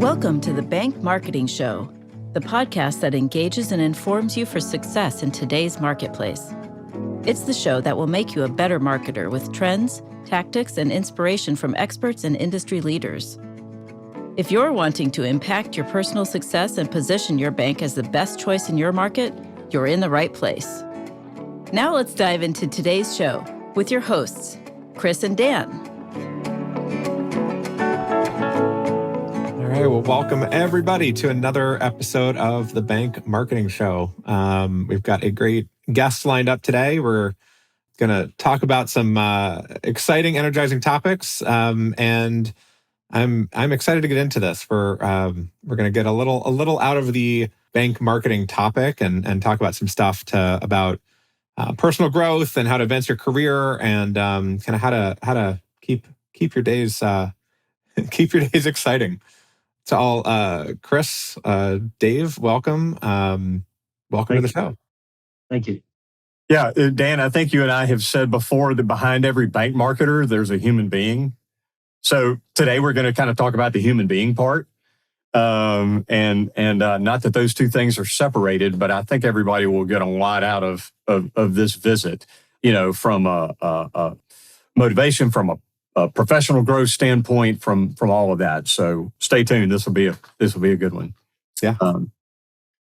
Welcome to the Bank Marketing Show, the podcast that engages and informs you for success in today's marketplace. It's the show that will make you a better marketer with trends, tactics, and inspiration from experts and industry leaders. If you're wanting to impact your personal success and position your bank as the best choice in your market, you're in the right place. Now let's dive into today's show with your hosts, Chris and Dan. All right, well, welcome everybody to another episode of the Bank Marketing Show. We've got a great guest lined up today. We're going to talk about some exciting, energizing topics, and I'm excited to get into this. We're going to get a little out of the bank marketing topic and talk about some stuff about personal growth and how to advance your career and kind of how to keep your days keep your days exciting. To all, Chris, Dave, welcome. Welcome to the show. Thank you. Yeah, Dan, I think you and I have said before that behind every bank marketer, there's a human being. So today we're going to kind of talk about the human being part. And not that those two things are separated, but I think everybody will get a lot out of this visit, from a motivation, from a professional growth standpoint, from all of that. So stay tuned. This will be a good one. Yeah.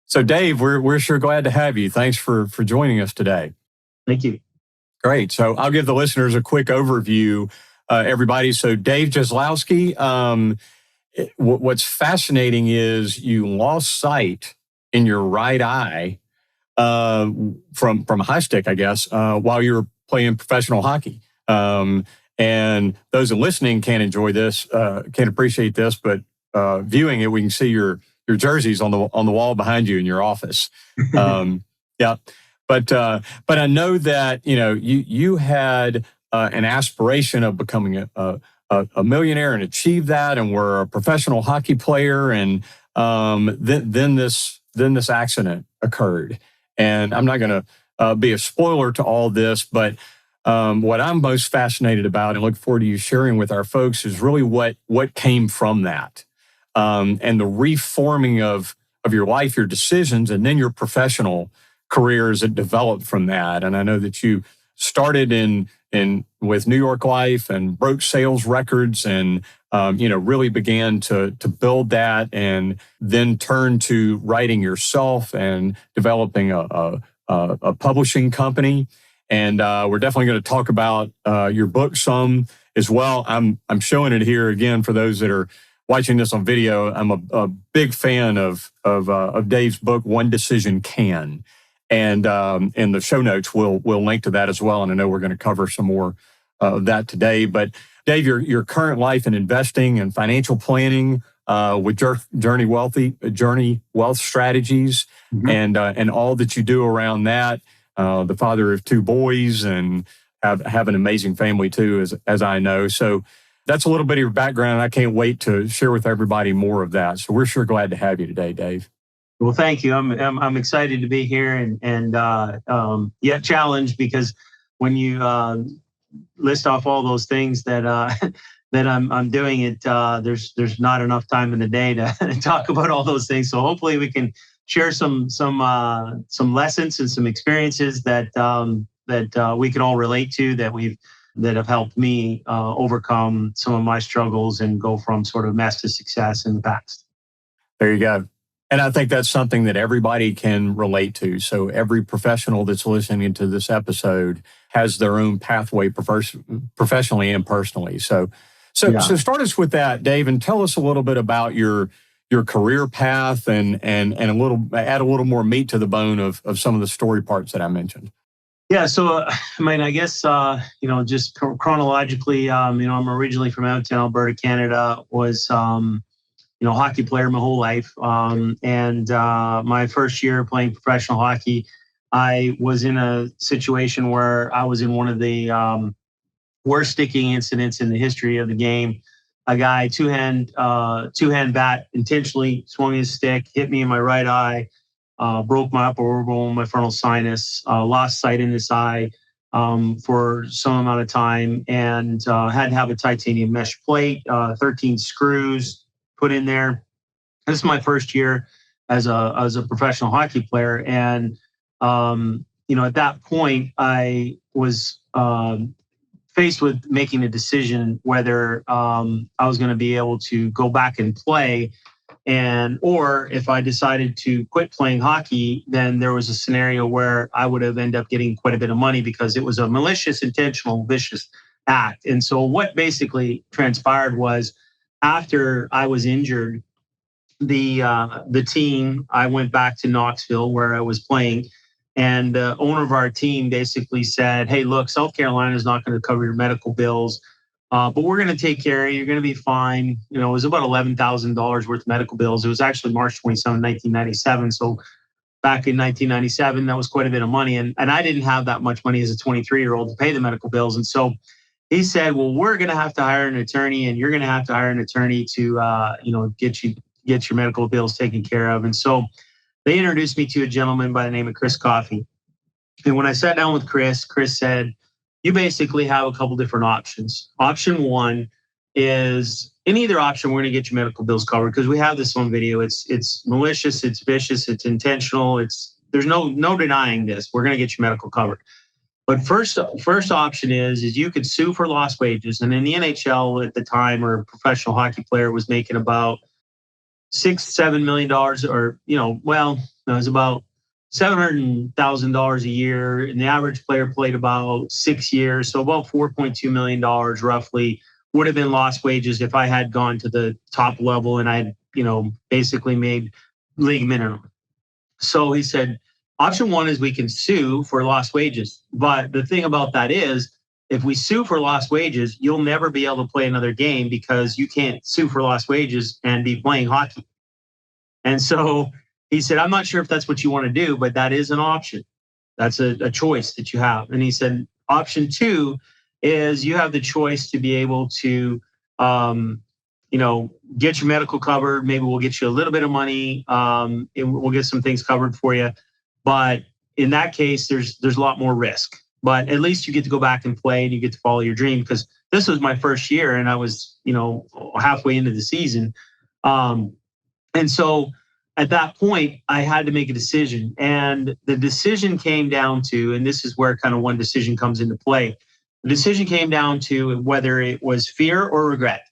So Dave, we're sure glad to have you. Thanks for joining us today. Thank you. Great. So I'll give the listeners a quick overview, everybody. So Dave Jesiolowski, what's fascinating is you lost sight in your right eye from a high stick, I guess, while you were playing professional hockey. And those listening can't enjoy this, can't appreciate this, but viewing it, we can see your jerseys on the wall behind you in your office. Yeah, but I know that you had an aspiration of becoming a millionaire and achieve that, and were a professional hockey player, and then this accident occurred. And I'm not going to be a spoiler to all this, but what I'm most fascinated about and look forward to you sharing with our folks is really what came from that, and the reforming of your life, your decisions, and then your professional careers that developed from that. And I know that you started with New York Life and broke sales records, and really began to build that, and then turned to writing yourself and developing a publishing company. And we're definitely going to talk about your book some as well. I'm showing it here again for those that are watching this on video. I'm a big fan of Dave's book, One Decision Can, and in the show notes we'll link to that as well. And I know we're going to cover some more of that today. But Dave, your current life in investing and financial planning with Journey Wealth Strategies, mm-hmm. and all that you do around that. The father of two boys, and have an amazing family too, as I know. So that's a little bit of your background. I can't wait to share with everybody more of that. So we're sure glad to have you today, Dave. Well, thank you. I'm excited to be here and yet challenged, because when you list off all those things that I'm doing, there's not enough time in the day to talk about all those things. So hopefully we can share some lessons and some experiences that we can all relate to, that have helped me overcome some of my struggles and go from sort of mess to success in the past. There you go. And I think that's something that everybody can relate to. So every professional that's listening to this episode has their own pathway professionally and personally. So start us with that, Dave, and tell us a little bit about your career path and add a little more meat to the bone of some of the story parts that I mentioned. Yeah. So, I guess, just chronologically, I'm originally from Edmonton, Alberta, Canada, was, hockey player my whole life. And my first year playing professional hockey, I was in a situation where I was in one of the worst sticking incidents in the history of the game. A guy two-hand bat intentionally swung his stick, hit me in my right eye, broke my upper orbital, my frontal sinus, lost sight in this eye for some amount of time, and had to have a titanium mesh plate, 13 screws put in there. This is my first year as a professional hockey player. And, at that point, I was faced with making a decision whether I was going to be able to go back and play, or if I decided to quit playing hockey, then there was a scenario where I would have ended up getting quite a bit of money because it was a malicious, intentional, vicious act. And so what basically transpired was, after I was injured, the team, I went back to Knoxville where I was playing, and the owner of our team basically said, "Hey, look, South Carolina is not going to cover your medical bills, but we're going to take care of you. You're going to be fine." It was about $11,000 worth of medical bills. It was actually March 27, 1997. So back in 1997, that was quite a bit of money. And I didn't have that much money as a 23-year-old to pay the medical bills. And so he said, "Well, we're going to have to hire an attorney, and you're going to have to hire an attorney to, get your medical bills taken care of." And so they introduced me to a gentleman by the name of Chris Coffey. And when I sat down with Chris said, "You basically have a couple different options. Option one is, in either option, we're going to get your medical bills covered, because we have this on video. It's malicious, it's vicious, it's intentional. There's no denying this. We're going to get your medical covered. But first option is you could sue for lost wages." And in the NHL at the time, or a professional hockey player was making about $6-7 million, or it was about $700,000 a year, and the average player played about 6 years, so about $4.2 million roughly would have been lost wages if I had gone to the top level and I had basically made league minimum. So he said, option one is we can sue for lost wages, but the thing about that is, if we sue for lost wages, you'll never be able to play another game, because you can't sue for lost wages and be playing hockey. And so he said, "I'm not sure if that's what you want to do, but that is an option. That's a choice that you have." And he said, option two is you have the choice to be able to, get your medical covered. Maybe we'll get you a little bit of money. And we'll get some things covered for you. But in that case, there's a lot more risk. But at least you get to go back and play, and you get to follow your dream, because this was my first year and I was, halfway into the season. And so at that point, I had to make a decision. And the decision came down to, and this is where kind of one decision comes into play. The decision came down to whether it was fear or regret.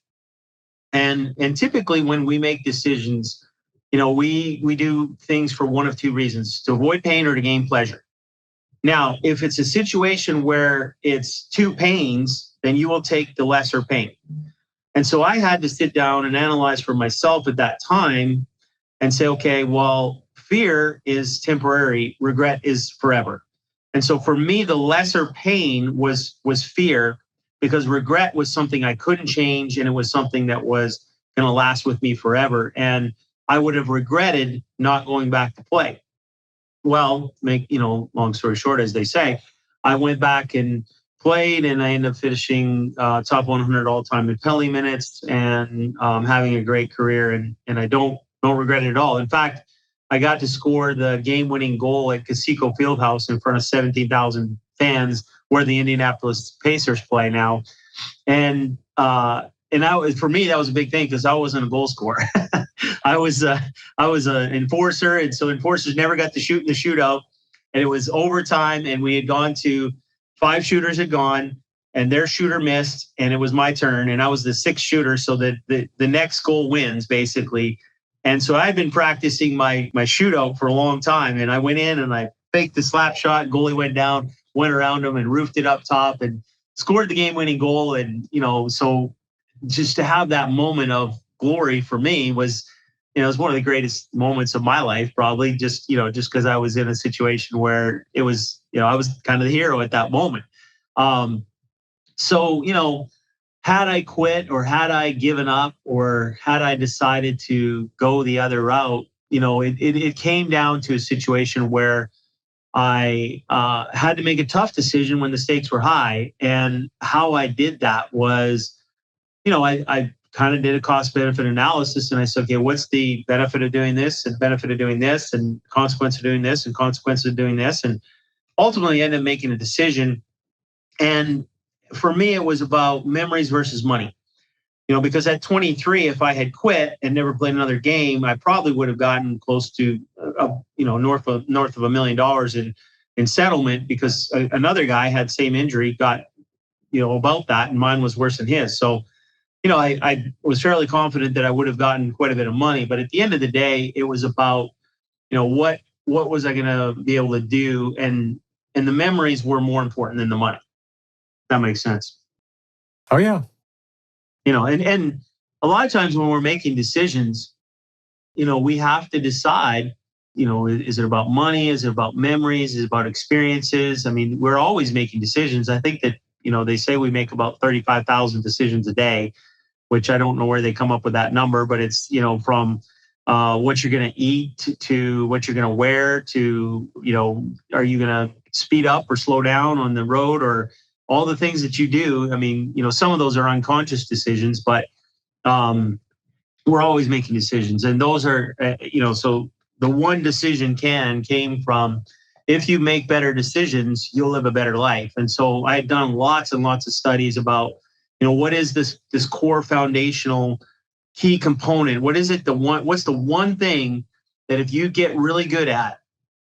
And typically when we make decisions, we do things for one of two reasons: to avoid pain or to gain pleasure. Now, if it's a situation where it's two pains, then you will take the lesser pain. And so I had to sit down and analyze for myself at that time and say, okay, well, fear is temporary, regret is forever. And so for me, the lesser pain was fear, because regret was something I couldn't change, and it was something that was going to last with me forever. And I would have regretted not going back to play. Well, long story short, as they say, I went back and played, and I ended up finishing top 100 all-time in penalty minutes, and having a great career. And I don't regret it at all. In fact, I got to score the game-winning goal at Casico Fieldhouse in front of 17,000 fans, where the Indianapolis Pacers play now. And for me, that was a big thing, because I wasn't a goal scorer. I was an enforcer, and so enforcers never got to shoot in the shootout. And it was overtime, and we had gone to 5 shooters had gone, and their shooter missed, and it was my turn, and I was the 6th shooter, so that the next goal wins basically. And so I'd been practicing my shootout for a long time, and I went in and I faked the slap shot. Goalie went down, went around him, and roofed it up top, and scored the game-winning goal. And so just to have that moment of glory for me was, it was one of the greatest moments of my life, probably, just because I was in a situation where it was, I was kind of the hero at that moment. So, had I quit, or had I given up, or had I decided to go the other route, it came down to a situation where I had to make a tough decision when the stakes were high. And how I did that was, I kind of did a cost benefit analysis, and I said, okay, what's the benefit of doing this, and benefit of doing this, and consequence of doing this, and consequence of doing this, and ultimately I ended up making a decision. And for me, it was about memories versus money. because at 23, if I had quit and never played another game, I probably would have gotten close to, north of $1 million in settlement, because another guy had same injury, got, about that, and mine was worse than his. So, I was fairly confident that I would have gotten quite a bit of money. But at the end of the day, it was about, what was I going to be able to do, and the memories were more important than the money. If that makes sense. Oh yeah. And a lot of times when we're making decisions, we have to decide, is it about money? Is it about memories? Is it about experiences? I mean, we're always making decisions. I think that, they say we make about 35,000 decisions a day, which I don't know where they come up with that number, but it's, from what you're going to eat to what you're going to wear to, are you going to speed up or slow down on the road, or all the things that you do. I mean, some of those are unconscious decisions, but we're always making decisions. And those are, so the one decision came from, if you make better decisions, you'll live a better life. And so I had done lots and lots of studies about, what is this core foundational key component? What's the one thing that if you get really good at,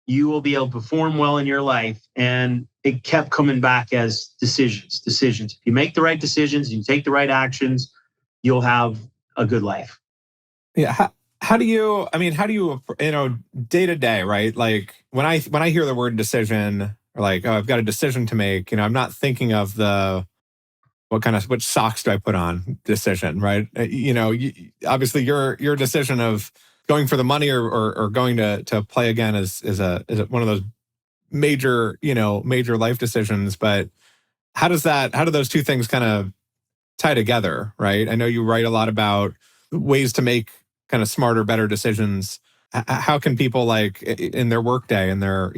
you will be able to perform well in your life? And it kept coming back as decisions. If you make the right decisions, you take the right actions, you'll have a good life. Yeah. How do you, day to day, right? Like when I hear the word decision, or like, oh, I've got a decision to make, I'm not thinking of which socks do I put on decision, right? Obviously your decision of going for the money or going to play again is one of those major life decisions. But how do those two things kind of tie together, right? I know you write a lot about ways to make kind of smarter, better decisions. How can people, like in their workday and their,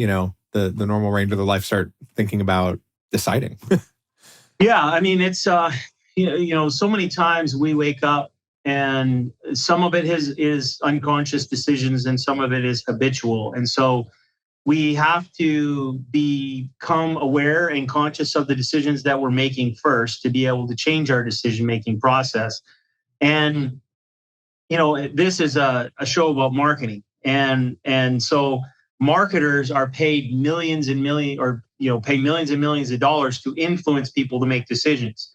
the normal range of their life, start thinking about deciding? Yeah, I mean, it's so many times we wake up and some of it is unconscious decisions and some of it is habitual. And so we have to become aware and conscious of the decisions that we're making first to be able to change our decision-making process. And, this is a show about marketing. And so marketers are paid millions and millions, or, pay millions and millions of dollars to influence people to make decisions.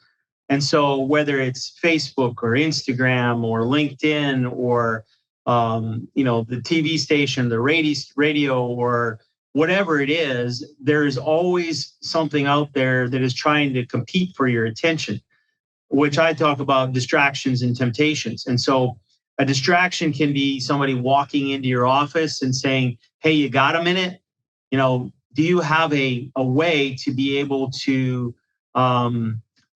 And so whether it's Facebook or Instagram or LinkedIn or, the TV station, the radio, or whatever it is, there's always something out there that is trying to compete for your attention, which I talk about distractions and temptations. And so a distraction can be somebody walking into your office and saying, hey, you got a minute? Do you have a way to be able to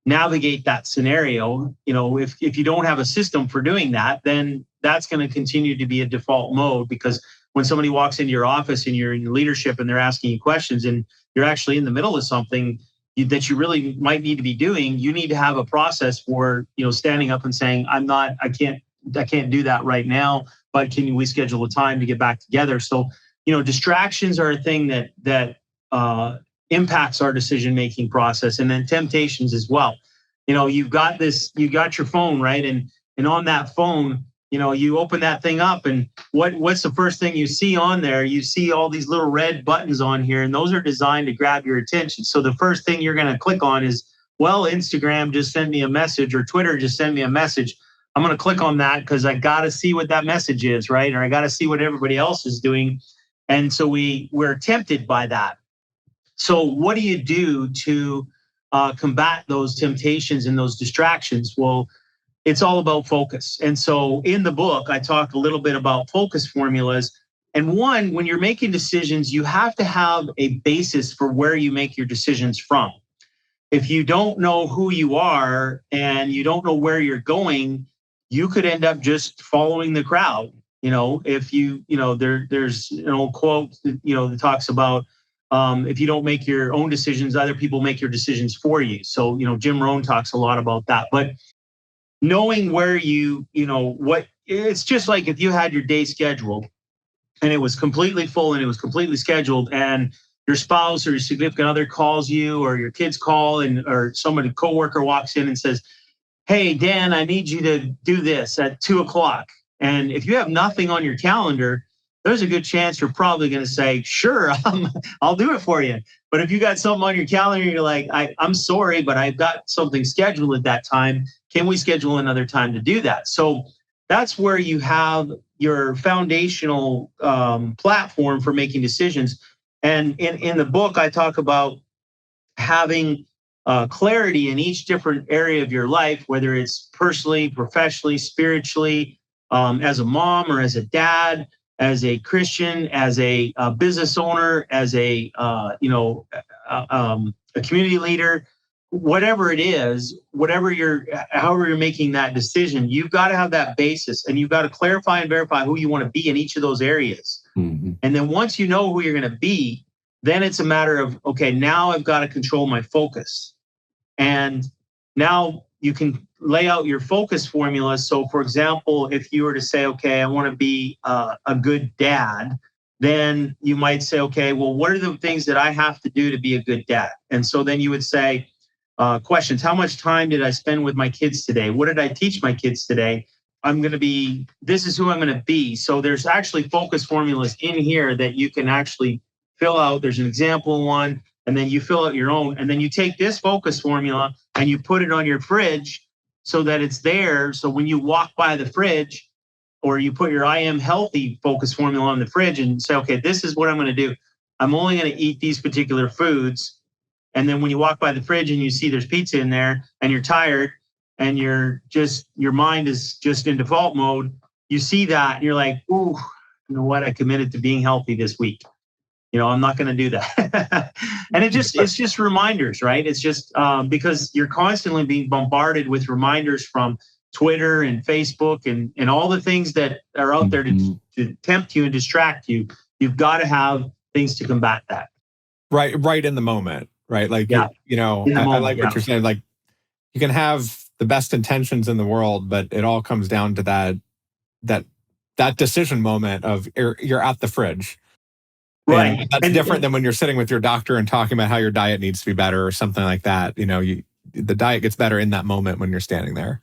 navigate that scenario? If you don't have a system for doing that, then that's going to continue to be a default mode, because when somebody walks into your office and you're in leadership and they're asking you questions and you're actually in the middle of something that you really might need to be doing, you need to have a process for, standing up and saying, I can't do that right now, but can we schedule a time to get back together? So, distractions are a thing that impacts our decision-making process, and then temptations as well. You've got your phone, right? And on that phone, you open that thing up, and what's the first thing you see on there? You see all these little red buttons on here, and those are designed to grab your attention. So the first thing you're going to click on is, well, Instagram just sent me a message, or Twitter just sent me a message. I'm going to click on that because I got to see what that message is, right? Or I got to see what everybody else is doing. And so we're tempted by that. So what do you do to combat those temptations and those distractions? Well, it's all about focus. And so in the book, I talk a little bit about focus formulas. And one, when you're making decisions, you have to have a basis for where you make your decisions from. If you don't know who you are and you don't know where you're going, you could end up just following the crowd. If there's an old quote, that talks about, if you don't make your own decisions, other people make your decisions for you. So, Jim Rohn talks a lot about that. But knowing where it's just like if you had your day scheduled and it was completely full and it was completely scheduled, and your spouse or your significant other calls you, or your kids call, or somebody, coworker walks in and says, hey, Dan, I need you to do this at 2:00. And if you have nothing on your calendar, there's a good chance you're probably going to say, sure, I'll do it for you. But if you got something on your calendar, you're like, I'm sorry, but I've got something scheduled at that time. Can we schedule another time to do that? So that's where you have your foundational platform for making decisions. And in the book, I talk about having clarity in each different area of your life, whether it's personally, professionally, spiritually, as a mom or as a dad, as a Christian, as a business owner, as a a community leader, whatever it is, however you're making that decision, you've got to have that basis, and you've got to clarify and verify who you want to be in each of those areas. Mm-hmm. And then once you know who you're going to be, then it's a matter of, okay, now I've got to control my focus. And now you can lay out your focus formula. So for example, if you were to say, okay, I want to be a good dad, then you might say, okay, well, what are the things that I have to do to be a good dad? And so then you would say, questions, how much time did I spend with my kids today? What did I teach my kids today? This is who I'm going to be. So there's actually focus formulas in here that you can actually fill out. There's an example one, and then you fill out your own. And then you take this focus formula and you put it on your fridge so that it's there. So when you walk by the fridge, or you put your I am healthy focus formula on the fridge and say, okay, this is what I'm going to do. I'm only going to eat these particular foods. And then when you walk by the fridge and you see there's pizza in there and you're tired and your mind is just in default mode, you see that and you're like, ooh, you know what? I committed to being healthy this week. I'm not going to do that. And it's just reminders, right? It's just because you're constantly being bombarded with reminders from Twitter and Facebook and all the things that are out there to tempt you and distract you. You've got to have things to combat that. Right in the moment, right? Like, yeah. I like what you're saying. Like, you can have the best intentions in the world, but it all comes down to that decision moment of you're at the fridge. Right. And that's different than when you're sitting with your doctor and talking about how your diet needs to be better or something like that. The diet gets better in that moment when you're standing there.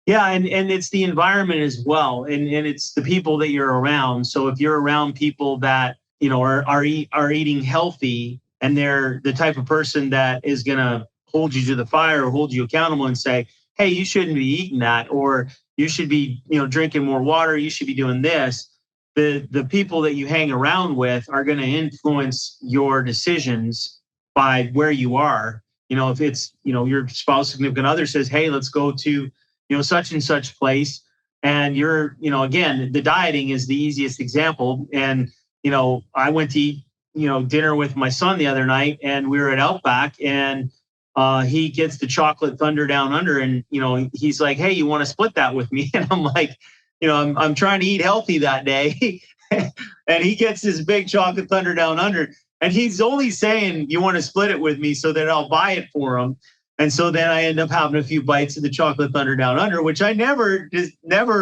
Yeah, and it's the environment as well, and it's the people that you're around. So if you're around people that are eating healthy, and they're the type of person that is going to hold you to the fire or hold you accountable and say, hey, you shouldn't be eating that, or you should be drinking more water, you should be doing this. The people that you hang around with are going to influence your decisions by where you are. If it's your spouse, significant other says, hey, let's go to such and such place, and you're again, the dieting is the easiest example. And I went to eat dinner with my son the other night, and we were at Outback, and he gets the chocolate Thunder Down Under, and he's like, hey, you want to split that with me? And I'm like, I'm trying to eat healthy that day. And he gets this big chocolate Thunder Down Under, and he's only saying, you want to split it with me so that I'll buy it for him. And so then I end up having a few bites of the chocolate Thunder Down Under, which I never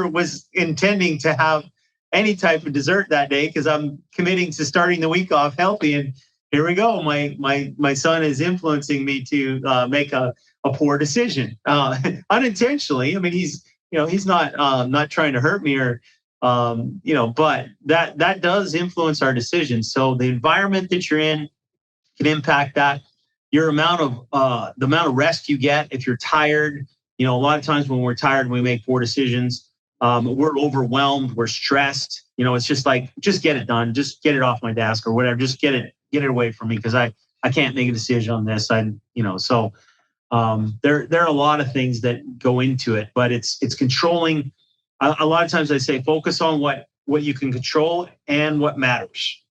was intending to have any type of dessert that day, because I'm committing to starting the week off healthy. And here we go. My son is influencing me to make a poor decision unintentionally. I mean, he's not trying to hurt me or but that does influence our decisions. So the environment that you're in can impact that. Your the amount of rest you get if you're tired. A lot of times when we're tired, we make poor decisions. We're overwhelmed. We're stressed. It's just like, just get it done. Just get it off my desk or whatever. Just get it away from me, because I can't make a decision on this. So there are a lot of things that go into it, but it's controlling. A lot of times I say, focus on what you can control and what matters.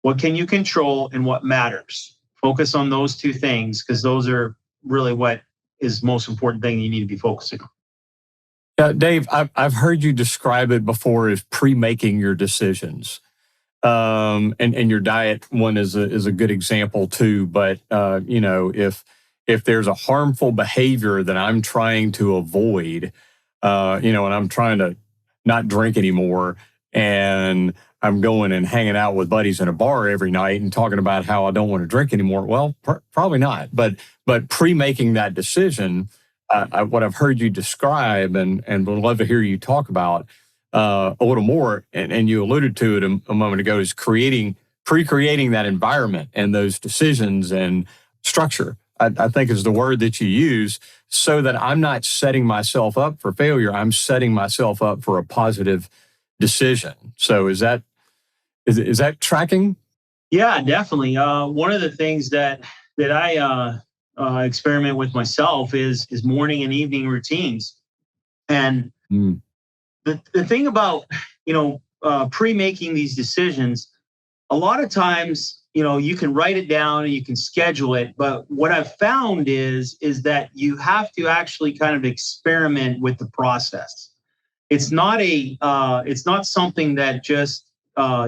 What can you control and what matters? Focus on those two things, because those are really what is the most important thing you need to be focusing on. Dave, I've heard you describe it before as pre-making your decisions. And your diet one is a good example too. But if there's a harmful behavior that I'm trying to avoid, and I'm trying to not drink anymore, and I'm going and hanging out with buddies in a bar every night and talking about how I don't want to drink anymore. Well, probably not. But pre-making that decision, what I've heard you describe and would love to hear you talk about a little more, and you alluded to it a moment ago, is pre-creating that environment and those decisions and structure, I think is the word that you use, so that I'm not setting myself up for failure. I'm setting myself up for a positive decision. So is that tracking? Yeah, definitely. One of the things that I experiment with myself is morning and evening routines. And the thing about pre-making these decisions, a lot of times, you can write it down and you can schedule it. But what I've found is that you have to actually kind of experiment with the process. It's not something that just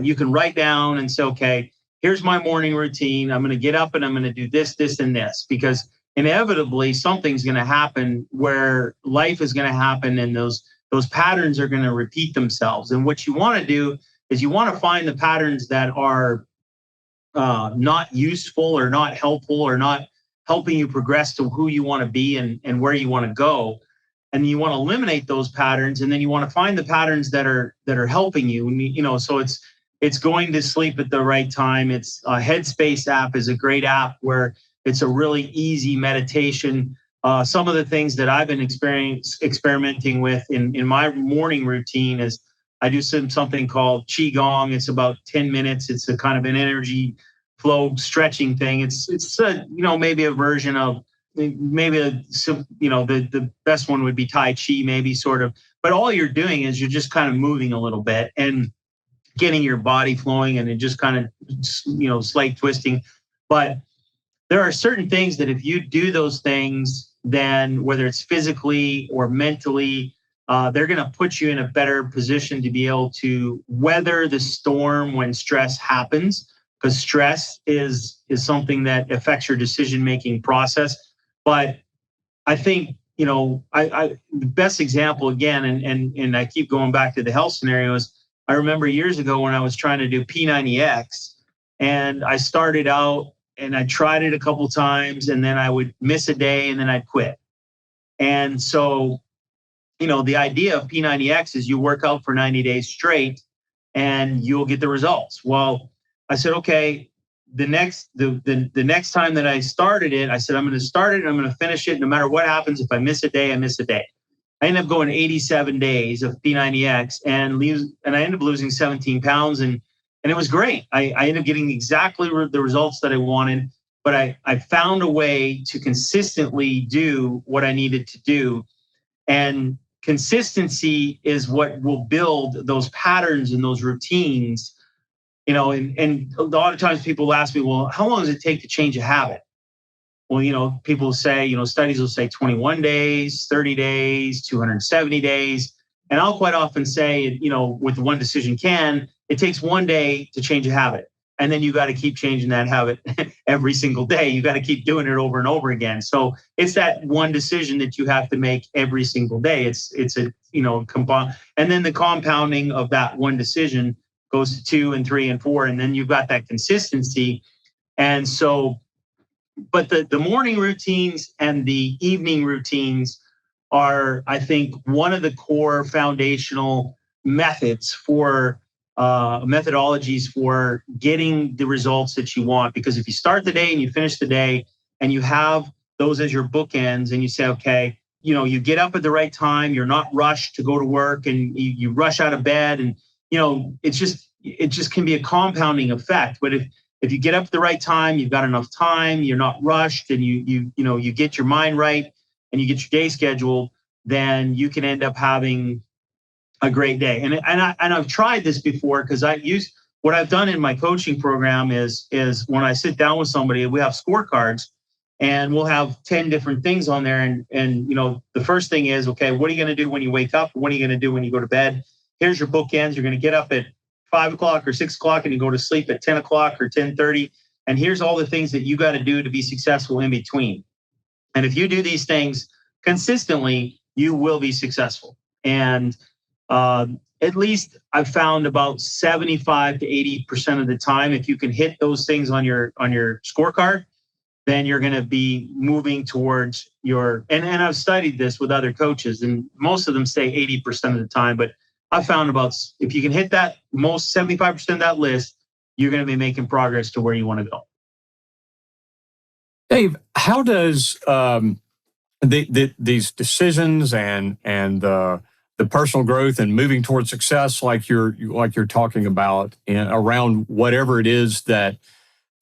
you can write down and say, okay, here's my morning routine. I'm going to get up and I'm going to do this, this, and this, because inevitably something's going to happen where life is going to happen, and those patterns are going to repeat themselves. And what you want to do is you want to find the patterns that are not useful or not helpful or not helping you progress to who you want to be and where you want to go. And you want to eliminate those patterns, and then you want to find the patterns that are helping you. And, so it's going to sleep at the right time. It's a Headspace app is a great app where it's a really easy meditation. Some of the things that I've been experimenting with in my morning routine is I do something called Qigong. It's about 10 minutes. It's a kind of an energy flow stretching thing. It's maybe a version of the best one would be Tai Chi, maybe, sort of. But all you're doing is you're just kind of moving a little bit and getting your body flowing, and then just kind of slight twisting. But there are certain things that if you do those things, then whether it's physically or mentally, they're going to put you in a better position to be able to weather the storm when stress happens, because stress is something that affects your decision-making process. But I think, the best example, again, and I keep going back to the health scenarios. I remember years ago when I was trying to do P90X, and I started out and I tried it a couple times, and then I would miss a day and then I'd quit. And so, the idea of P90X is you work out for 90 days straight and you'll get the results. Well, I said, okay, the next time that I started it, I said, I'm going to start it and I'm going to finish it. No matter what happens, if I miss a day, I miss a day. I ended up going 87 days of P90X and I ended up losing 17 pounds, and it was great. I ended up getting exactly the results that I wanted, but I found a way to consistently do what I needed to do. And consistency is what will build those patterns and those routines. And a lot of times people ask me, well, how long does it take to change a habit? Well, people say, studies will say 21 days, 30 days, 270 days. And I'll quite often say, with one decision it takes one day to change a habit. And then you got to keep changing that habit every single day. You got to keep doing it over and over again. So it's that one decision that you have to make every single day. It's a, compound. And then the compounding of that one decision goes to 2 and 3 and 4. And then you've got that consistency. And so, but the morning routines and the evening routines are, I think, one of the core foundational methodologies for getting the results that you want. Because if you start the day and you finish the day and you have those as your bookends, and you say, okay, you get up at the right time, you're not rushed to go to work, and you rush out of bed, and it just can be a compounding effect. But if you get up at the right time, you've got enough time, you're not rushed, and you get your mind right and you get your day scheduled, then you can end up having a great day. And I've tried this before, because what I've done in my coaching program is when I sit down with somebody, we have scorecards, and we'll have 10 different things on there. And the first thing is, okay, what are you going to do when you wake up? What are you going to do when you go to bed? Here's your bookends. You're going to get up at 5 o'clock or 6 o'clock, and you go to sleep at 10 o'clock or 10:30. And here's all the things that you got to do to be successful in between. And if you do these things consistently, you will be successful. And at least I've found about 75 to 80% of the time, if you can hit those things on your scorecard, then you're going to be moving towards and I've studied this with other coaches, and most of them say 80% of the time, but I found if you can hit that most 75% of that list, you're going to be making progress to where you want to go. Dave, how does these decisions and the personal growth and moving towards success, like you're talking about, around whatever it is that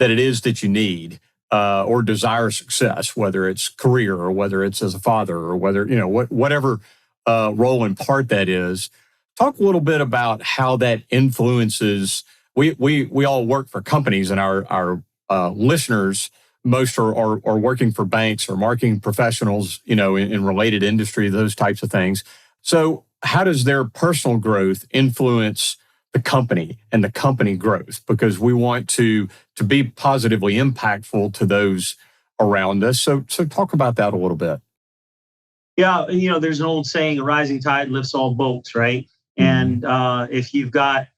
you need or desire success, whether it's career or whether it's as a father or whether whatever role and part that is. Talk a little bit about how that influences. We all work for companies, and our listeners, most are working for banks or marketing professionals, in related industry, those types of things. So how does their personal growth influence the company and the company growth? Because we want to be positively impactful to those around us. So talk about that a little bit. Yeah, there's an old saying, a rising tide lifts all boats, right? And if you've got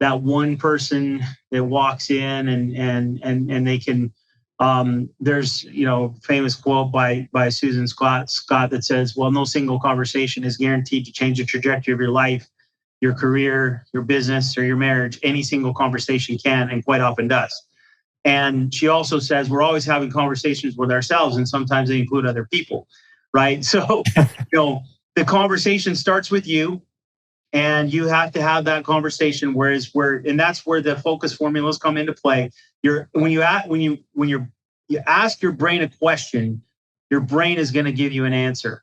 that one person that walks in and they can, there's famous quote by Susan Scott that says, well, no single conversation is guaranteed to change the trajectory of your life, your career, your business, or your marriage. Any single conversation can, and quite often does. And she also says we're always having conversations with ourselves, and sometimes they include other people, right? So the conversation starts with you. And you have to have that conversation, and that's where the focus formulas come into play. When you ask your brain a question, your brain is going to give you an answer,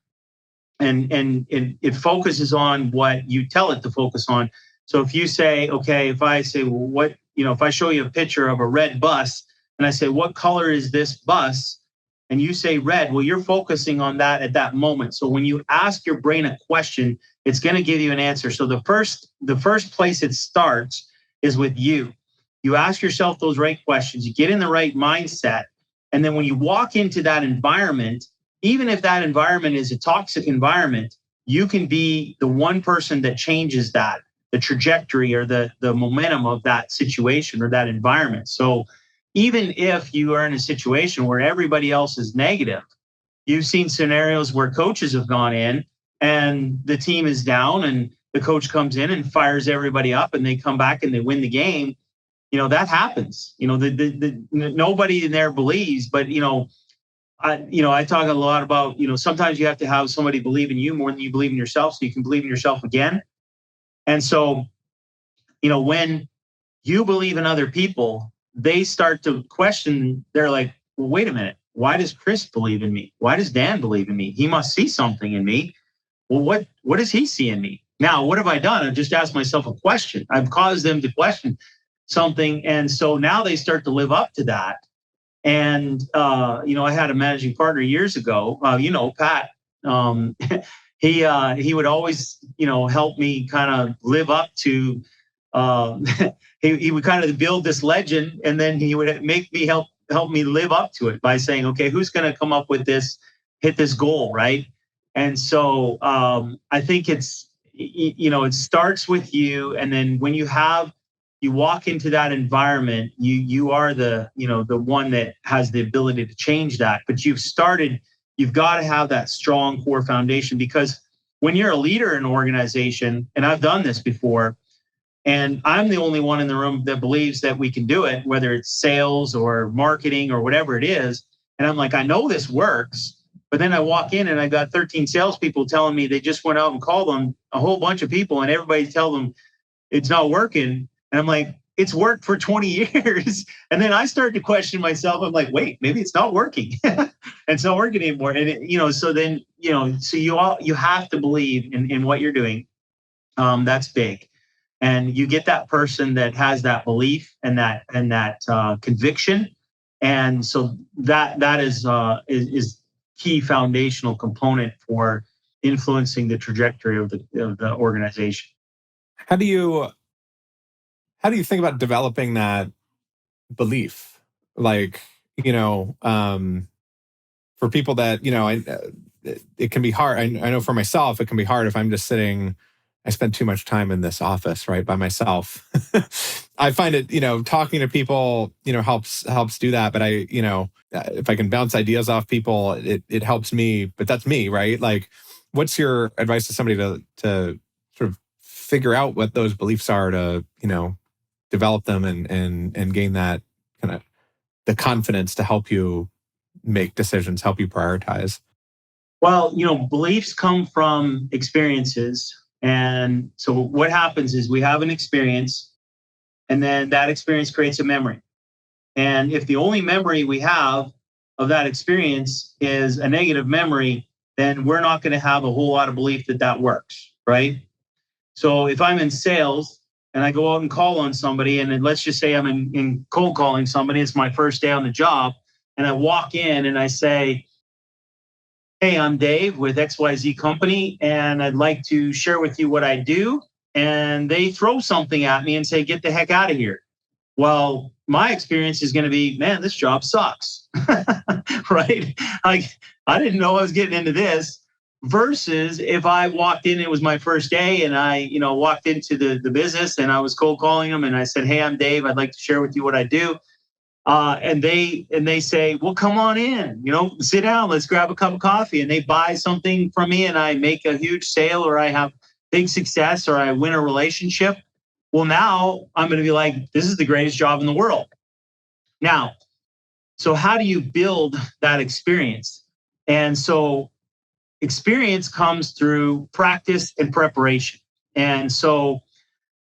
and it focuses on what you tell it to focus on. So if you say, okay, if I say, well, if I show you a picture of a red bus, and I say, what color is this bus? And you say red, well, you're focusing on that at that moment. So when you ask your brain a question, it's going to give you an answer. So the first place it starts is with you. You ask yourself those right questions, you get in the right mindset. And then when you walk into that environment, even if that environment is a toxic environment, you can be the one person that changes that, the trajectory or the momentum of that situation or that environment. So even if you are in a situation where everybody else is negative, you've seen scenarios where coaches have gone in and the team is down and the coach comes in and fires everybody up and they come back and they win the game. That happens. Nobody in there believes, but I talk a lot about, sometimes you have to have somebody believe in you more than you believe in yourself so you can believe in yourself again. And so, when you believe in other people, they start to question. They're like, well, wait a minute. Why does Chris believe in me? Why does Dan believe in me? He must see something in me. Well, what does he see in me? Now, what have I done? I've just asked myself a question. I've caused them to question something. And so now they start to live up to that. And, I had a managing partner years ago, Pat, he would always, help me kind of live up to, he would kind of build this legend, and then he would make me help me live up to it by saying, okay, who's going to come up with this, hit this goal, right? And so I think it's, it starts with you, and then when you walk into that environment, you are the one that has the ability to change that. But you've got to have that strong core foundation, because when you're a leader in an organization, and I've done this before, and I'm the only one in the room that believes that we can do it, whether it's sales or marketing or whatever it is. And I'm like, I know this works. But then I walk in and I got 13 salespeople telling me they just went out and called on a whole bunch of people, and everybody tell them it's not working. And I'm like, it's worked for 20 years. And then I started to question myself. I'm like, wait, maybe it's not working. It's not working anymore. And so then, so you have to believe in what you're doing. That's big. And you get that person that has that belief and that conviction. And so that is key foundational component for influencing the trajectory of the organization. How do you think about developing that belief? Like, for people that, it can be hard. I know for myself, it can be hard if I'm just sitting I spend too much time in this office, right, by myself. I find it, talking to people, helps do that. But if I can bounce ideas off people, it helps me. But that's me, right? Like, what's your advice to somebody to sort of figure out what those beliefs are, to, develop them and gain that kind of the confidence to help you make decisions, help you prioritize? Well, beliefs come from experiences. And so what happens is we have an experience, and then that experience creates a memory. And if the only memory we have of that experience is a negative memory, then we're not going to have a whole lot of belief that works, right? So if I'm in sales and I go out and call on somebody, and then let's just say I'm in cold calling somebody, it's my first day on the job, and I walk in and I say, "Hey, I'm Dave with XYZ Company, and I'd like to share with you what I do." And they throw something at me and say, "Get the heck out of here." Well, my experience is going to be, "Man, this job sucks." Right? Like, I didn't know I was getting into this. Versus if I walked in, it was my first day, and I, walked into the business and I was cold calling them and I said, "Hey, I'm Dave. I'd like to share with you what I do." And they say, "Well, come on in, sit down, let's grab a cup of coffee." And they buy something from me, and I make a huge sale, or I have big success, or I win a relationship. Well, now I'm going to be like, "This is the greatest job in the world." Now, so how do you build that experience? And so experience comes through practice and preparation. And so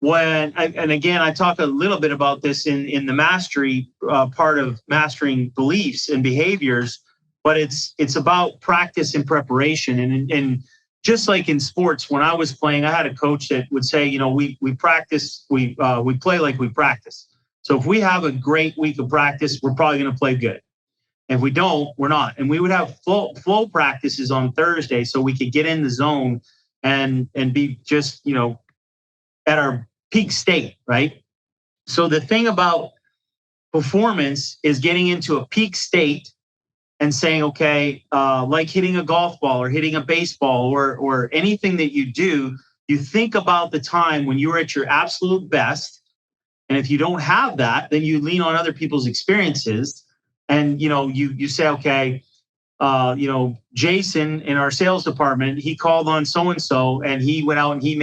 I talk a little bit about this in the mastery part of mastering beliefs and behaviors, but it's about practice and preparation. And just like in sports, when I was playing, I had a coach that would say, we practice, we play like we practice. So if we have a great week of practice, we're probably going to play good. And if we don't, we're not. And we would have flow practices on Thursday so we could get in the zone and be just, at our peak state, right? So the thing about performance is getting into a peak state and saying, okay, like hitting a golf ball or hitting a baseball or anything that you do, you think about the time when you were at your absolute best. And if you don't have that, then you lean on other people's experiences. And, you say, okay, Jason in our sales department, he called on so-and-so, and he went out and he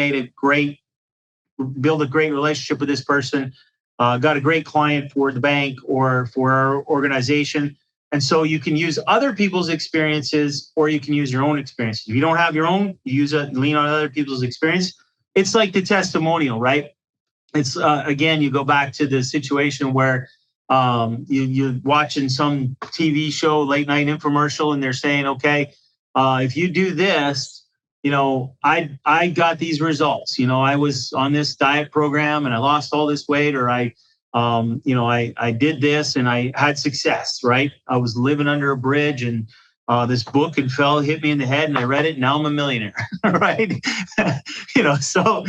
built a great relationship with this person, got a great client for the bank or for our organization. And so you can use other people's experiences, or you can use your own experiences. If you don't have your own, you lean on other people's experience. It's like the testimonial, right? It's again, you go back to the situation where you're watching some TV show, late night infomercial, and they're saying, okay, if you do this, I got these results. I was on this diet program and I lost all this weight, or I did this and I had success, right? I was living under a bridge, and this book hit me in the head, and I read it, and now I'm a millionaire, right? So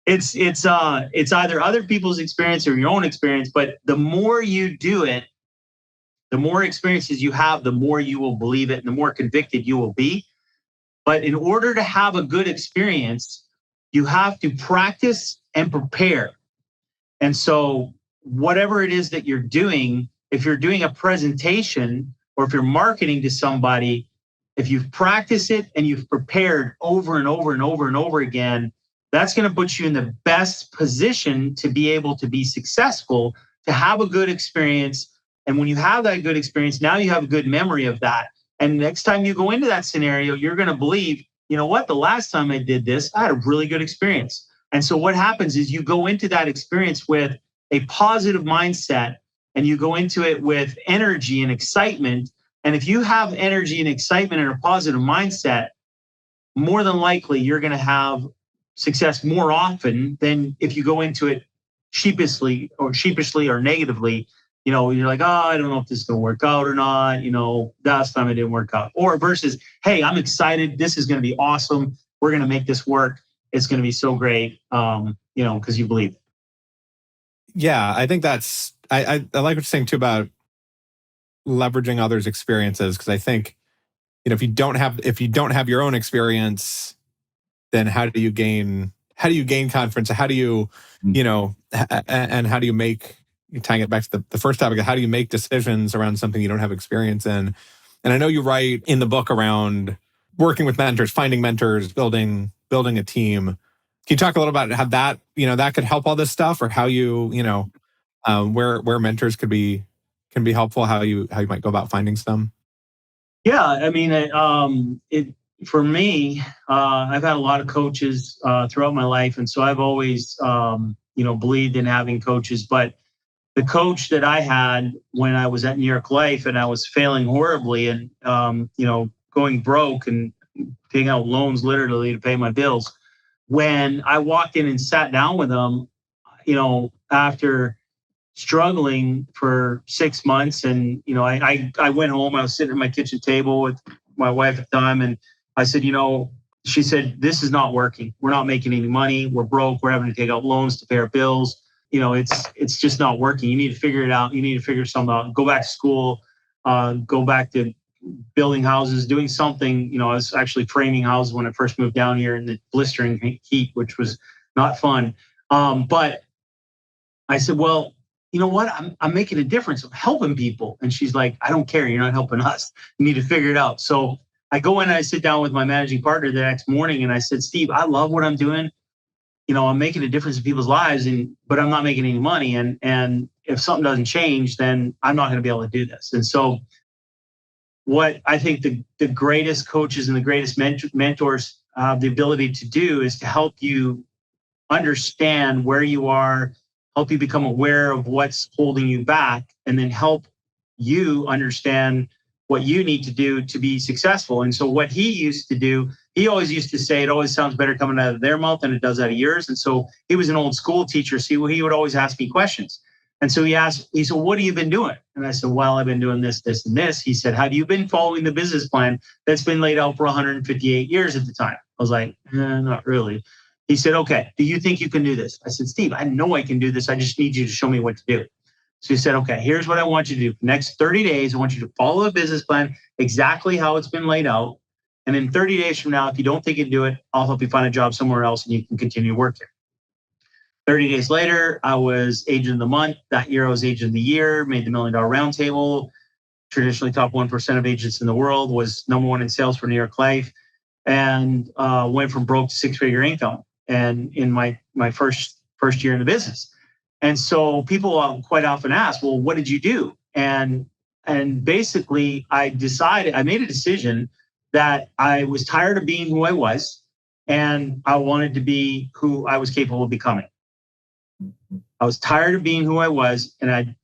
it's either other people's experience or your own experience. But the more you do it, the more experiences you have, the more you will believe it, and the more convicted you will be. But in order to have a good experience, you have to practice and prepare. And so whatever it is that you're doing, if you're doing a presentation or if you're marketing to somebody, if you've practiced it and you've prepared over and over and over and over again, that's going to put you in the best position to be able to be successful, to have a good experience. And when you have that good experience, now you have a good memory of that. And next time you go into that scenario, you're going to believe, you know what, the last time I did this, I had a really good experience. And so what happens is you go into that experience with a positive mindset, and you go into it with energy and excitement. And if you have energy and excitement and a positive mindset, more than likely you're going to have success more often than if you go into it sheepishly or negatively. You're like, oh, I don't know if this is going to work out or not. Last time it didn't work out. Or versus, hey, I'm excited. This is going to be awesome. We're going to make this work. It's going to be so great, because you believe. Yeah, I think that's, I like what you're saying too about leveraging others' experiences, because I think, if you don't have your own experience, then how do you gain you gain confidence? How do you, and how do you make, tying it back to the first topic, how do you make decisions around something you don't have experience in? And I know you write in the book around working with mentors, finding mentors, building a team. Can you talk a little about how that, that could help all this stuff, or how you, where mentors can be helpful, how you might go about finding some? Yeah, I mean, for me, I've had a lot of coaches throughout my life, and so I've always, believed in having coaches. But the coach that I had when I was at New York Life and I was failing horribly and going broke and taking out loans literally to pay my bills, when I walked in and sat down with him, after struggling for 6 months. And, I went home, I was sitting at my kitchen table with my wife at the time. And I said, she said, this is not working. We're not making any money. We're broke. We're having to take out loans to pay our bills. It's just not working. You need to figure it out. You need to figure something out. Go back to school, go back to building houses, doing something. I was actually framing houses when I first moved down here in the blistering heat, which was not fun. But I said, well, you know what? I'm making a difference. I'm helping people. And she's like, I don't care. You're not helping us. You need to figure it out. So I go in and I sit down with my managing partner the next morning and I said, Steve, I love what I'm doing. I'm making a difference in people's lives, but I'm not making any money. And if something doesn't change, then I'm not going to be able to do this. And so what I think the greatest coaches and the greatest mentors have the ability to do is to help you understand where you are, help you become aware of what's holding you back, and then help you understand what you need to do to be successful. And so what he used to do, he always used to say, it always sounds better coming out of their mouth than it does out of yours. And so he was an old school teacher. So he would always ask me questions. And so he said, what have you been doing? And I said, well, I've been doing this, this, and this. He said, have you been following the business plan that's been laid out for 158 years at the time? I was like, not really. He said, okay, do you think you can do this? I said, Steve, I know I can do this. I just need you to show me what to do. So he said, okay, here's what I want you to do. For the next 30 days, I want you to follow the business plan exactly how it's been laid out. And in 30 days from now, if you don't think you can do it, I'll help you find a job somewhere else and you can continue to work here. 30 days later, I was agent of the month. That year, I was agent of the year, made the $1 Million Roundtable, traditionally top 1% of agents in the world, was number one in sales for New York Life, and went from broke to six-figure income. And in my first year in the business. And so people quite often ask, well, what did you do? And basically I made a decision that I was tired of being who I was, and I wanted to be who I was capable of becoming. I was tired of being who I was, and I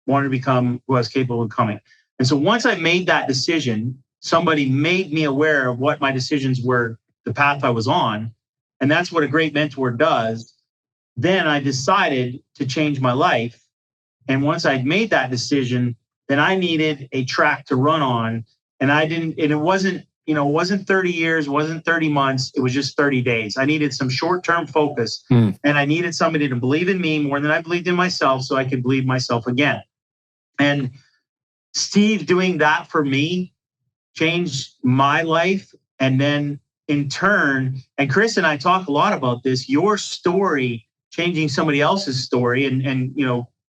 wanted to become who I was capable of becoming. And so once I made that decision, somebody made me aware of what my decisions were, the path I was on. And that's what a great mentor does. Then I decided to change my life. And once I'd made that decision, then I needed a track to run on. And it wasn't 30 years, it wasn't 30 months, it was just 30 days. I needed some short-term focus. And I needed somebody to believe in me more than I believed in myself so I could believe myself again. And Steve doing that for me changed my life. And then in turn, and Chris and I talk a lot about this, your story changing somebody else's story. And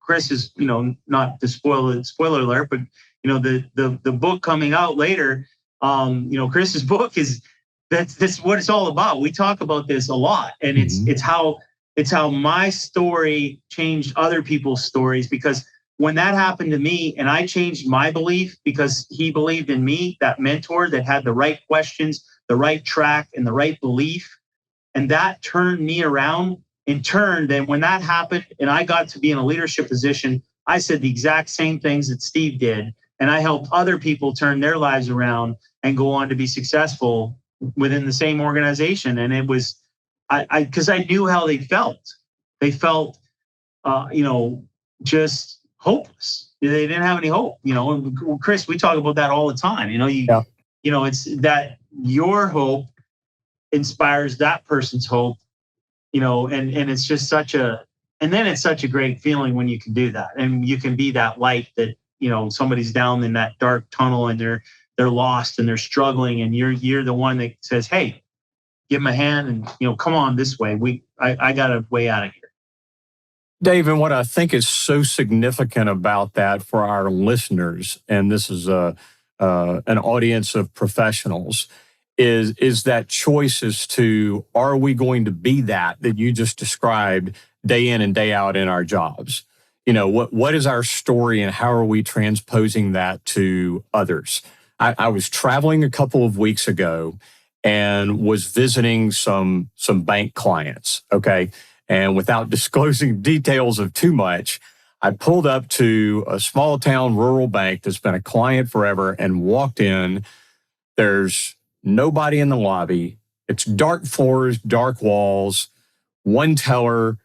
Chris is, not to spoiler alert, but the book coming out later, Chris's book that's what it's all about. We talk about this a lot, and it's how my story changed other people's stories, because when that happened to me and I changed my belief because he believed in me, that mentor that had the right questions, the right track, and the right belief, and that turned me around. In turn, then when that happened and I got to be in a leadership position, I said the exact same things that Steve did. And I helped other people turn their lives around and go on to be successful within the same organization. And it was, because I knew how they felt. They felt, just hopeless. They didn't have any hope. And Chris, we talk about that all the time. It's that your hope inspires that person's hope. And it's just it's such a great feeling when you can do that. And you can be that light that, somebody's down in that dark tunnel and they're lost and they're struggling. And you're the one that says, hey, give them a hand and, come on this way. I got a way out of here. Dave, and what I think is so significant about that for our listeners, and this is an audience of professionals, is that choice as to, are we going to be that you just described day in and day out in our jobs? What is our story and how are we transposing that to others? I was traveling a couple of weeks ago and was visiting some bank clients, okay? And without disclosing details of too much, I pulled up to a small town rural bank that's been a client forever and walked in. There's nobody in the lobby. It's dark floors, dark walls, one teller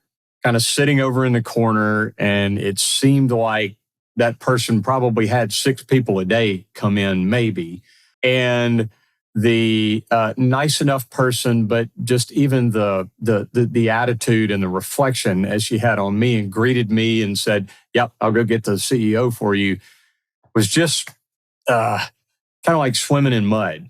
kind of sitting over in the corner. And it seemed like that person probably had 6 people a day come in, maybe. And the nice enough person, but just even the attitude and the reflection as she had on me and greeted me and said, "Yep, I'll go get the CEO for you," was just kind of like swimming in mud.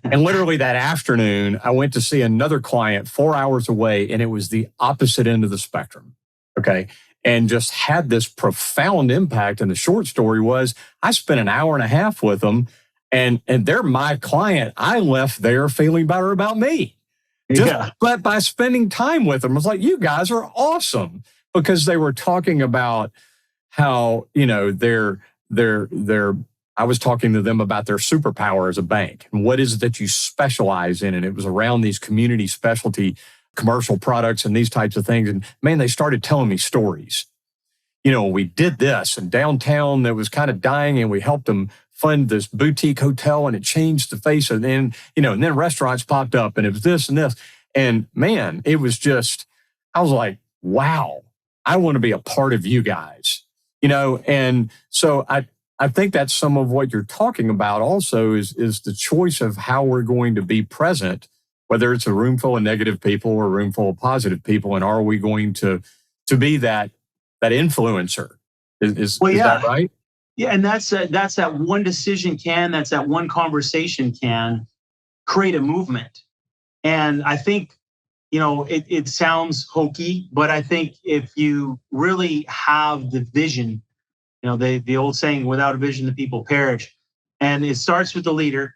And literally that afternoon, I went to see another client 4 hours away, and it was the opposite end of the spectrum. Okay. And just had this profound impact. And the short story was, I spent an hour and a half with them, and they're my client. I left there feeling better about me. But by spending time with them, I was like, you guys are awesome, because they were talking about how, I was talking to them about their superpower as a bank and what is it that you specialize in. And it was around these community specialty commercial products and these types of things. And man, they started telling me stories. We did this in downtown that was kind of dying, and we helped them fund this boutique hotel, and it changed the face. And then, and then restaurants popped up, and it was this and this. And man, it was just, I was like, wow, I want to be a part of you guys, And so I think that's some of what you're talking about also is the choice of how we're going to be present, whether it's a room full of negative people or a room full of positive people. And are we going to be that influencer? Is that right? Yeah, and that's that one decision that's that one conversation can create a movement. And I think, it sounds hokey, but I think if you really have the vision, the old saying, without a vision, the people perish. And it starts with the leader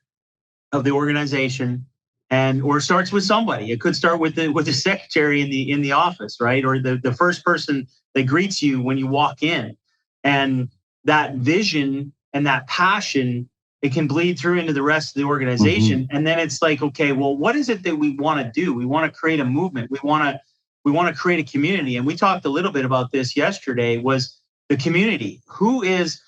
of the organization, or starts with somebody. It could start with the secretary in the office, right? Or the first person that greets you when you walk in. And that vision and that passion, it can bleed through into the rest of the organization. Mm-hmm. And then it's like, okay, well, what is it that we want to do? We want to create a movement. We want to create a community. And we talked a little bit about this yesterday, was the community. Who is,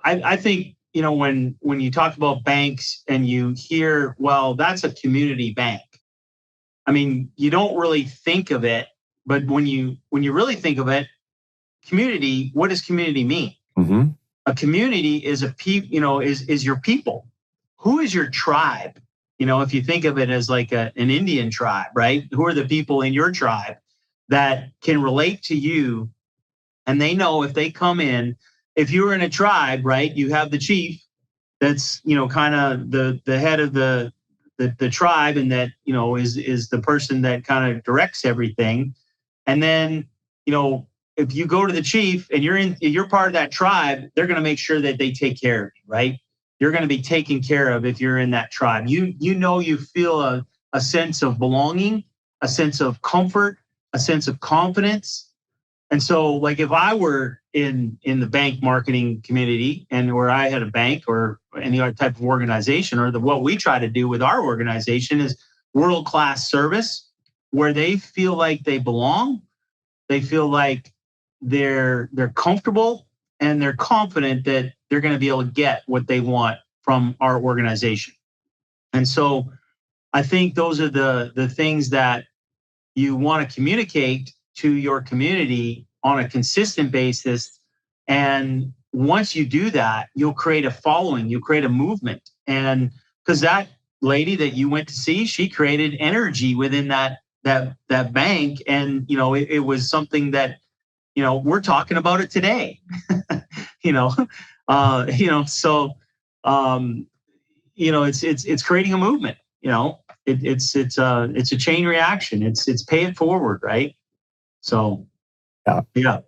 I think, when you talk about banks and you hear, well, that's a community bank. I mean, you don't really think of it, but when you really think of it, community, what does community mean? Mm-hmm. A community is is your people. Who is your tribe? If you think of it as like an Indian tribe, right? Who are the people in your tribe that can relate to you? And they know if they come in, if you're in a tribe, right, you have the chief that's, kind of the head of the tribe, and that, is the person that kind of directs everything. And then, if you go to the chief and you're part of that tribe, they're going to make sure that they take care of you, right? You're going to be taken care of if you're in that tribe. You feel a sense of belonging, a sense of comfort, a sense of confidence. And so, like, if I were in the bank marketing community, and where I had a bank or any other type of organization, or what we try to do with our organization is world-class service, where they feel like they belong, they feel like they're comfortable, and they're confident that they're going to be able to get what they want from our organization. And so I think those are the things that you want to communicate to your community on a consistent basis. And once you do that, you'll create a following, you'll create a movement. And because that lady that you went to see, she created energy within that bank. And, it was something that, we're talking about it today, so, it's creating a movement. it's a chain reaction. It's pay it forward, right? So, yeah.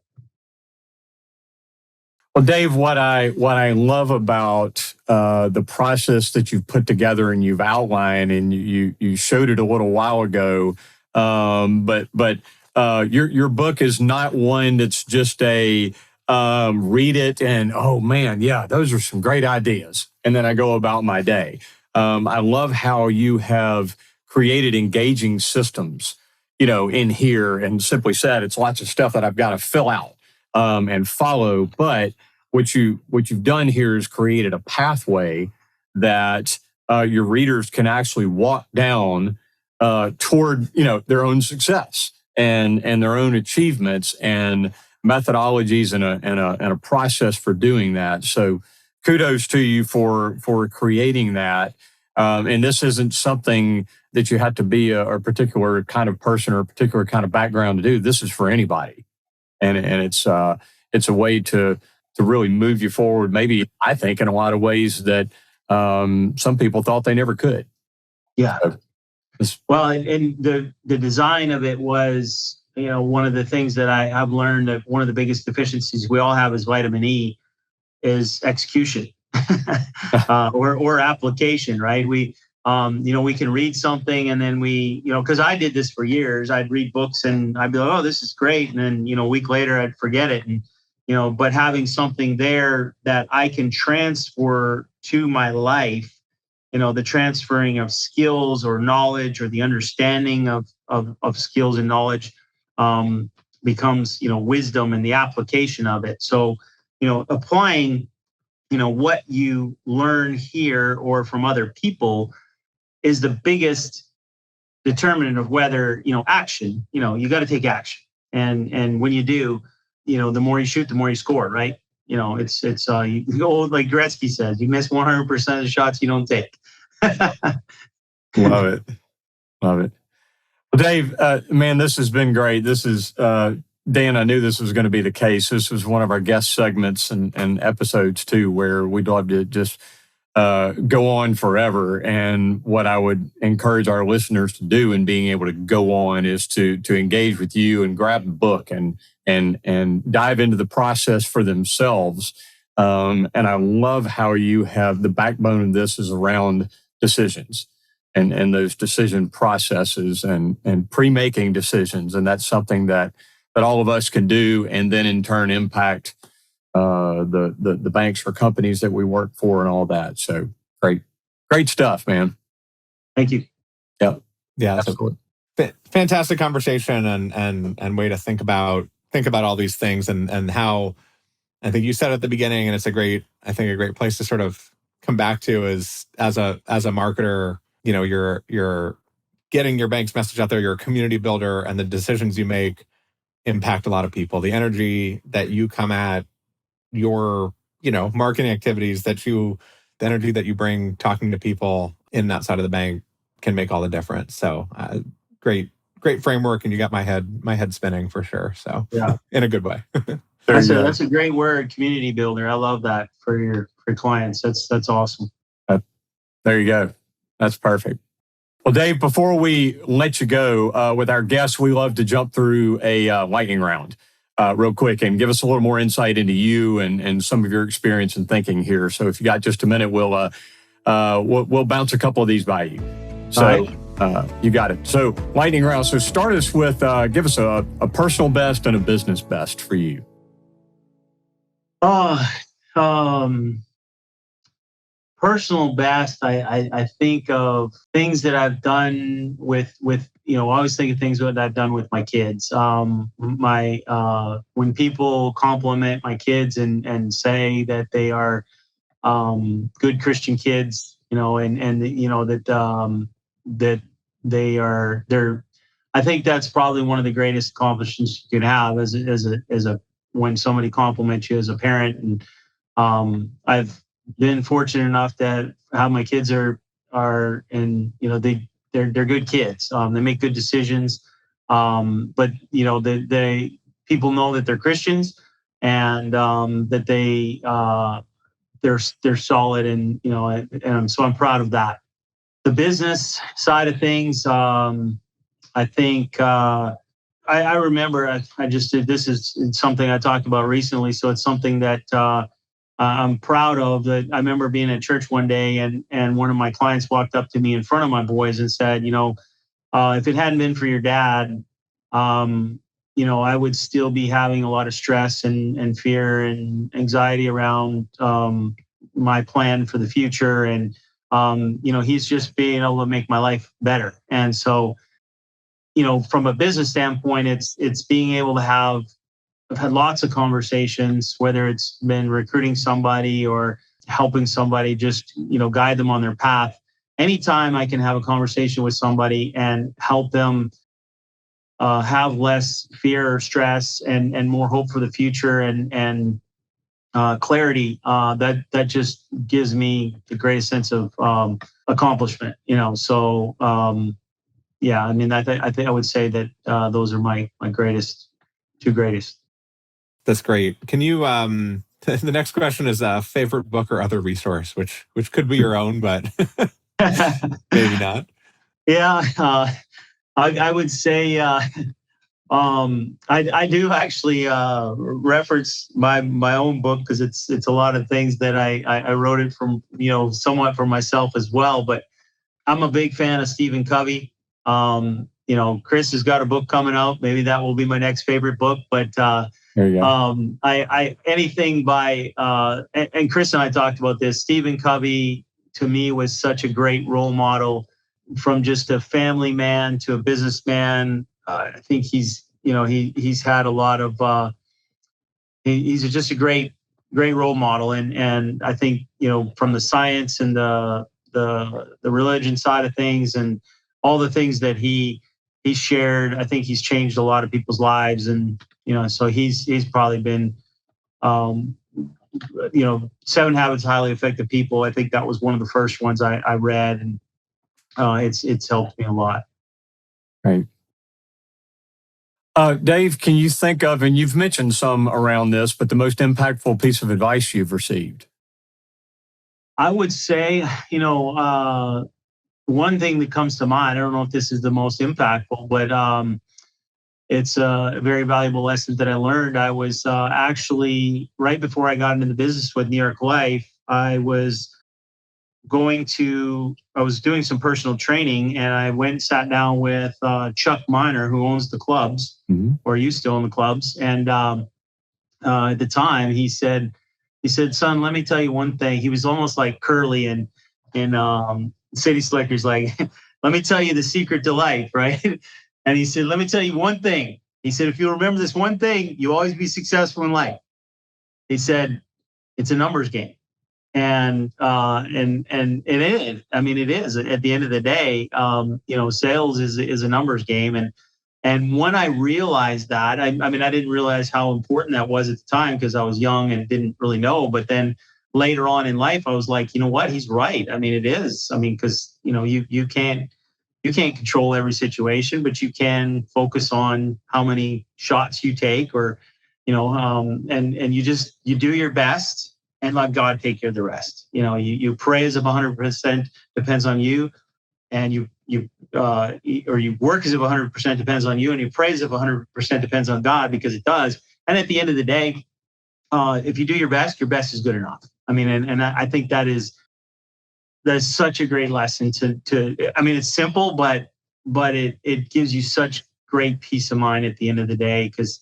Well, Dave, what I love about the process that you've put together and you've outlined, and you showed it a little while ago, but your book is not one that's just a read it and, oh man, yeah, those are some great ideas, and then I go about my day. I love how you have created engaging systems, in here, and simply said, it's lots of stuff that I've got to fill out and follow, but what you've done here is created a pathway that your readers can actually walk down toward their own success and their own achievements and methodologies and a process for doing that. So kudos to you for creating that. And this isn't something that you have to be a particular kind of person or a particular kind of background to do. This is for anybody, and it's a way to really move you forward. Maybe I think in a lot of ways that some people thought they never could. Yeah. Well, and the design of it was, one of the things that I've learned that one of the biggest deficiencies we all have is vitamin E is execution or application, right? We can read something and then because I did this for years. I'd read books and I'd be like, oh, this is great. And then, a week later I'd forget it. And, but having something there that I can transfer to my life, the transferring of skills or knowledge or the understanding of skills and knowledge becomes, wisdom and the application of it. So, applying, what you learn here or from other people is the biggest determinant of whether, action, you got to take action. And when you do, the more you shoot, the more you score, right? It's like Gretzky says, you miss 100% of the shots you don't take. Love it. Love it. Well, Dave, man, this has been great. This is, Dan, I knew this was going to be the case. This was one of our guest segments and episodes too, where we'd love to just go on forever. And what I would encourage our listeners to do in being able to go on is to engage with you and grab the book and dive into the process for themselves. And I love how you have the backbone of this is around decisions and those decision processes and pre-making decisions. And that's something that all of us can do, and then in turn impact the banks or companies that we work for and all that. So great stuff, man. Thank you. Yeah, that's a fantastic conversation and way to think about all these things and how I think you said at the beginning, and it's a great place to sort of come back to is as a marketer, you're getting your bank's message out there, you're a community builder, and the decisions you make impact a lot of people. The energy that you come at your, marketing activities the energy that you bring talking to people in that side of the bank can make all the difference. So great framework. And you got my head spinning for sure. So yeah, in a good way. That's a great word, community builder. I love that for clients. That's awesome. There you go. That's perfect. Well, Dave, before we let you go, with our guests, we love to jump through a lightning round real quick and give us a little more insight into you and some of your experience and thinking here. So if you got just a minute, we'll bounce a couple of these by you. So you got it. So lightning round. So start us with, give us a personal best and a business best for you. Personal best, I think of things that I've done with I always think of things that I've done with my kids. When people compliment my kids and say that they are good Christian kids, that they're. I think that's probably one of the greatest accomplishments you can have as a when somebody compliments you as a parent. And I've been fortunate enough to have my kids are and they're good kids. They make good decisions, but they people know that they're Christians and that they're solid, and so I'm proud of that. the business side of things, I think I remember I just did, this is something I talked about recently. So it's something that I'm proud of. That I remember being at church one day, and one of my clients walked up to me in front of my boys and said, if it hadn't been for your dad, I would still be having a lot of stress and fear and anxiety around my plan for the future. And, he's just being able to make my life better. And so, from a business standpoint, it's being able to I've had lots of conversations, whether it's been recruiting somebody or helping somebody, just, guide them on their path. Anytime I can have a conversation with somebody and help them have less fear or stress and more hope for the future and clarity, that just gives me the greatest sense of accomplishment. So yeah, I mean, I think I would say that those are my two greatest. That's great. Can you? The next question is a favorite book or other resource, which could be your own, but maybe not. Yeah, I would say I do actually reference my own book, because it's a lot of things that I wrote it from, somewhat for myself as well. But I'm a big fan of Stephen Covey. Chris has got a book coming out. Maybe that will be my next favorite book. But there you go. I anything by and Chris and I talked about this. Stephen Covey to me was such a great role model, from just a family man to a businessman. I think he's had a lot of he's just a great role model, and I think from the science and the religion side of things and all the things that he shared, I think he's changed a lot of people's lives. And so he's probably been 7 Habits of Highly Effective People. I think that was one of the first ones I read, and it's helped me a lot. Right. Dave, can you think of, and you've mentioned some around this, but the most impactful piece of advice you've received? I would say, one thing that comes to mind, I don't know if this is the most impactful, but it's a very valuable lesson that I learned. I was actually, right before I got into the business with New York Life, I was doing some personal training, and I went and sat down with Chuck Miner, who owns the clubs, or used to own the clubs. And at the time, he said, "Son, let me tell you one thing." He was almost like Curly in City Slickers, like, "Let me tell you the secret to life," right? And he said, "Let me tell you one thing." He said, "If you remember this one thing, you'll always be successful in life." He said, "It's a numbers game." And it is. I mean, it is. At the end of the day, sales is a numbers game. And when I realized that, I mean, I didn't realize how important that was at the time, because I was young and didn't really know. But then later on in life, I was like, you know what? He's right. I mean, it is. I mean, because you can't control every situation, but you can focus on how many shots you take, or and you do your best, and let God take care of the rest. You pray as if 100% depends on you, and you work as if 100% depends on you, and you pray as if 100% depends on God, because it does. And at the end of the day, if you do your best is good enough. I mean, and I think that's such a great lesson to. I mean, it's simple, but it gives you such great peace of mind at the end of the day, because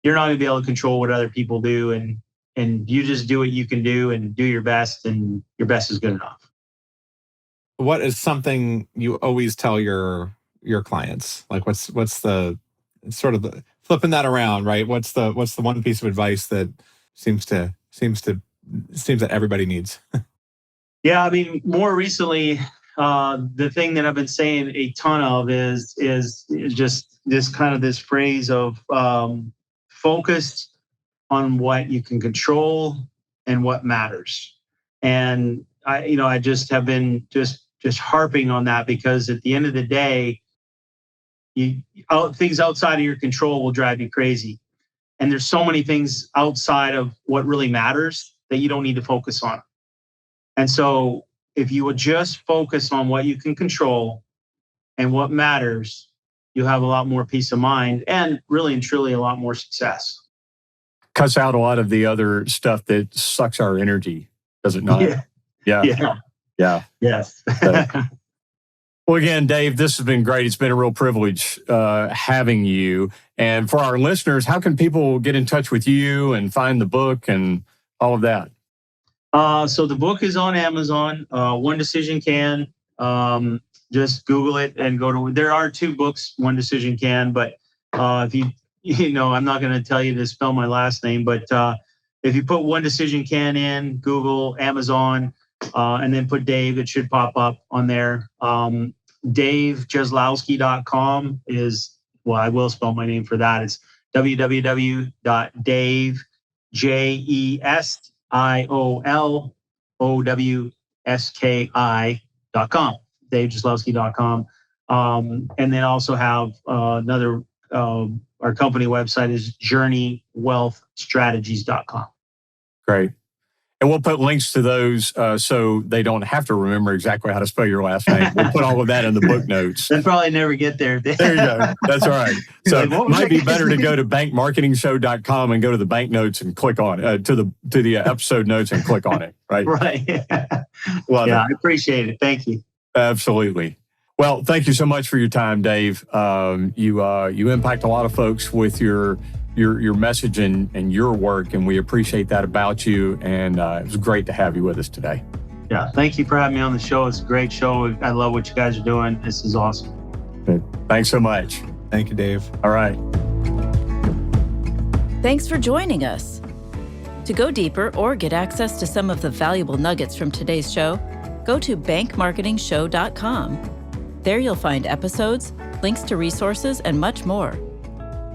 you're not going to be able to control what other people do, and you just do what you can do and do your best, and your best is good enough. What is something you always tell your clients? Like, what's the sort of the flipping that around, right? What's the one piece of advice that seems that everybody needs? Yeah, I mean, more recently, the thing that I've been saying a ton of is just this phrase of focused on what you can control and what matters. And I just have been just harping on that, because at the end of the day, things outside of your control will drive you crazy. And there's so many things outside of what really matters that you don't need to focus on. And so if you would just focus on what you can control and what matters, you'll have a lot more peace of mind and really and truly a lot more success. Cuts out a lot of the other stuff that sucks our energy, does it not? Yeah. Yes. Well, again, Dave, this has been great. It's been a real privilege having you. And for our listeners, how can people get in touch with you and find the book and all of that? So the book is on Amazon. One Decision Can. Just Google it and go to. There are 2 books, One Decision Can. But if I'm not going to tell you to spell my last name. But if you put One Decision Can in Google, Amazon, and then put Dave, it should pop up on there. DaveJesiolowski.com is, well, I will spell my name for that. It's www.DaveJesiolowski.com. DaveJesiolowski.com. And then also have another, our company website is JourneyWealthStrategies.com. Great. And we'll put links to those so they don't have to remember exactly how to spell your last name. We'll put all of that in the book notes. They'll probably never get there. There you go. That's all right. So it might be better to go to bankmarketingshow.com and go to the bank notes and click on it, to the episode notes and click on it. Right. Right. Love it. I appreciate it. Thank you. Absolutely. Well, thank you so much for your time, Dave. You impact a lot of folks with your message and your work, and we appreciate that about you. And it was great to have you with us today. Yeah, thank you for having me on the show. It's a great show. I love what you guys are doing. This is awesome. Good. Thanks so much. Thank you, Dave. All right. Thanks for joining us. To go deeper or get access to some of the valuable nuggets from today's show, go to bankmarketingshow.com. There you'll find episodes, links to resources, and much more.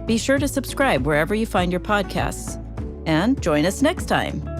Be sure to subscribe wherever you find your podcasts. And join us next time.